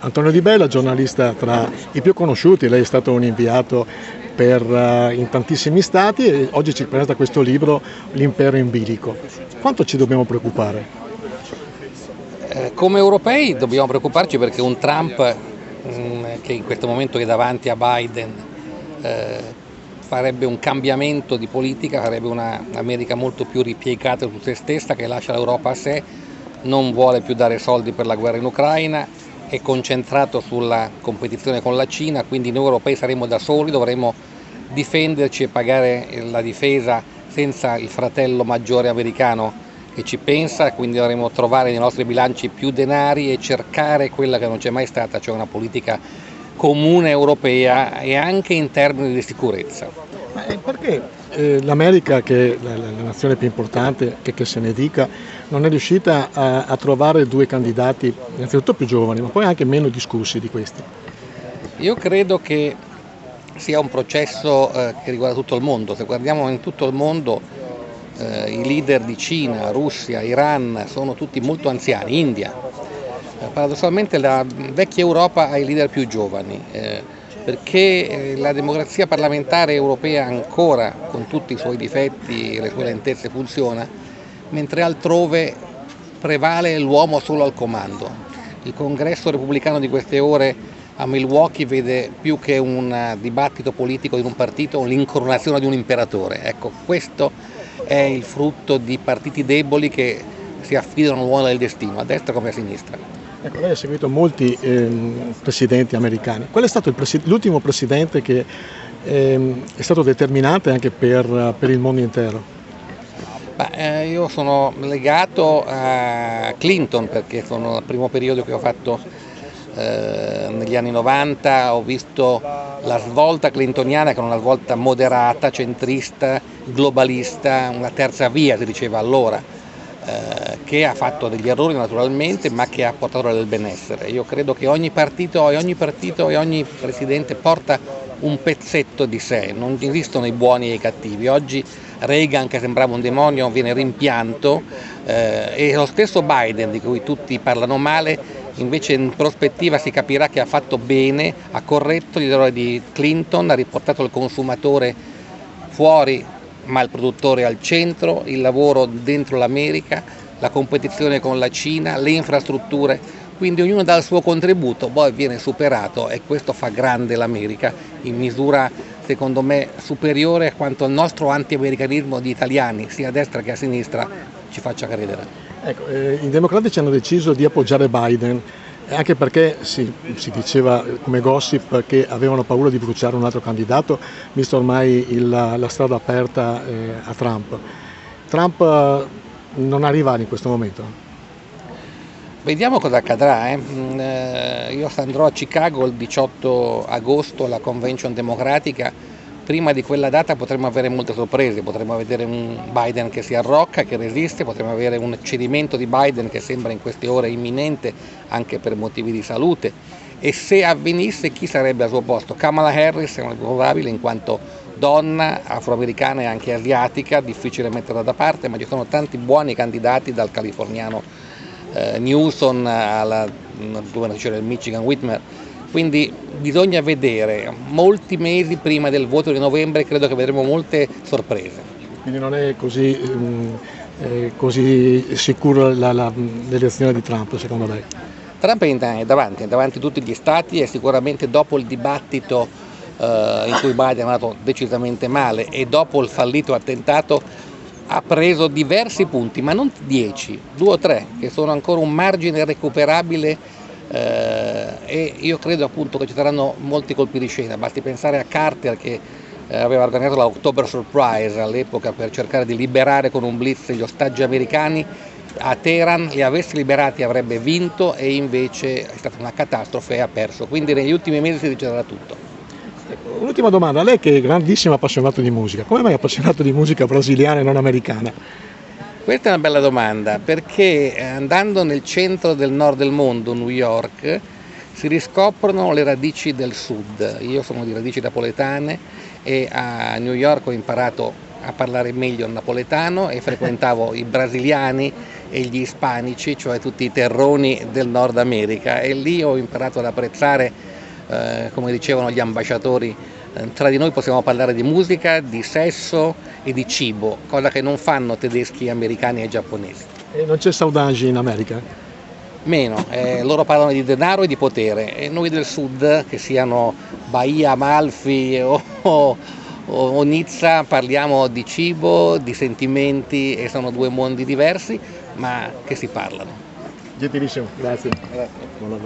Antonio Di Bella, giornalista tra i più conosciuti, lei è stato un inviato in tantissimi stati e oggi ci presenta questo libro, L'impero in bilico. Quanto ci dobbiamo preoccupare? Come europei dobbiamo preoccuparci perché un Trump che in questo momento è davanti a Biden farebbe un cambiamento di politica, farebbe un'America molto più ripiegata su se stessa, che lascia l'Europa a sé, non vuole più dare soldi per la guerra in Ucraina, è concentrato sulla competizione con la Cina, quindi noi europei saremo da soli, dovremo difenderci e pagare la difesa senza il fratello maggiore americano che ci pensa, quindi dovremo trovare nei nostri bilanci più denari e cercare quella che non c'è mai stata, cioè una politica comune europea e anche in termini di sicurezza. Ma perché l'America, che è la nazione più importante, che se ne dica, non è riuscita a trovare due candidati, innanzitutto più giovani, ma poi anche meno discussi di questi? Io credo che sia un processo che riguarda tutto il mondo. Se guardiamo in tutto il mondo, i leader di Cina, Russia, Iran sono tutti molto anziani, India. Paradossalmente la vecchia Europa ha i leader più giovani, perché la democrazia parlamentare europea ancora, con tutti i suoi difetti e le sue lentezze, funziona, mentre altrove prevale l'uomo solo al comando. Il congresso repubblicano di queste ore a Milwaukee vede più che un dibattito politico in un partito l'incoronazione di un imperatore. Ecco, questo è il frutto di partiti deboli che si affidano all'uomo del destino, a destra come a sinistra. Ecco, lei ha seguito molti presidenti americani. Qual è stato l'ultimo presidente che è stato determinante anche per il mondo intero? Io sono legato a Clinton perché sono il primo periodo che ho fatto negli anni 90, ho visto la svolta clintoniana, che è una svolta moderata, centrista, globalista, una terza via si diceva allora, che ha fatto degli errori naturalmente, ma che ha portato del benessere. Io credo che ogni partito e ogni presidente porta un pezzetto di sé, non esistono i buoni e i cattivi. Oggi Reagan, che sembrava un demonio, viene rimpianto e lo stesso Biden, di cui tutti parlano male, invece in prospettiva si capirà che ha fatto bene, ha corretto gli errori di Clinton, ha riportato il consumatore fuori ma il produttore al centro, il lavoro dentro l'America, la competizione con la Cina, le infrastrutture, quindi ognuno dà il suo contributo, poi viene superato e questo fa grande l'America in misura secondo me superiore a quanto il nostro anti-americanismo di italiani, sia a destra che a sinistra, ci faccia credere. Ecco, i democratici hanno deciso di appoggiare Biden, anche perché si diceva come gossip che avevano paura di bruciare un altro candidato, visto ormai la strada aperta a Trump. Trump non arriva in questo momento. Vediamo cosa accadrà. Io andrò a Chicago il 18 agosto alla convention democratica. Prima di quella data potremmo avere molte sorprese, potremmo vedere un Biden che si arrocca, che resiste, potremmo avere un cedimento di Biden che sembra in queste ore imminente anche per motivi di salute, e se avvenisse chi sarebbe al suo posto? Kamala Harris è una probabile in quanto donna, afroamericana e anche asiatica, difficile metterla da parte, ma ci sono tanti buoni candidati, dal californiano Newsom alla governatrice del Michigan Whitmer. Quindi bisogna vedere, molti mesi prima del voto di novembre credo che vedremo molte sorprese. Quindi non è così sicura l'elezione di Trump, secondo lei? Trump è davanti tutti gli stati e sicuramente dopo il dibattito in cui Biden è andato decisamente male e dopo il fallito attentato ha preso diversi punti, ma non 10, 2 o 3, che sono ancora un margine recuperabile. E io credo appunto che ci saranno molti colpi di scena, basti pensare a Carter che aveva organizzato la October Surprise all'epoca per cercare di liberare con un blitz gli ostaggi americani a Teheran, li avesse liberati avrebbe vinto e invece è stata una catastrofe e ha perso, quindi negli ultimi mesi si deciderà tutto. Un'ultima domanda, lei che è grandissimo appassionato di musica, come mai è appassionato di musica brasiliana e non americana? Questa è una bella domanda, perché andando nel centro del nord del mondo, New York, si riscoprono le radici del sud. Io sono di radici napoletane e a New York ho imparato a parlare meglio il napoletano e frequentavo i brasiliani, e gli ispanici, cioè tutti i terroni del Nord America, e lì ho imparato ad apprezzare, come dicevano gli ambasciatori, tra di noi possiamo parlare di musica, di sesso e di cibo, cosa che non fanno tedeschi, americani e giapponesi. E non c'è saudade in America? Meno, loro parlano di denaro e di potere, e noi del sud, che siano Bahia, Amalfi o Nizza, parliamo di cibo, di sentimenti, e sono due mondi diversi ma che si parlano. Gentilissimo, grazie. Grazie. Buon lavoro.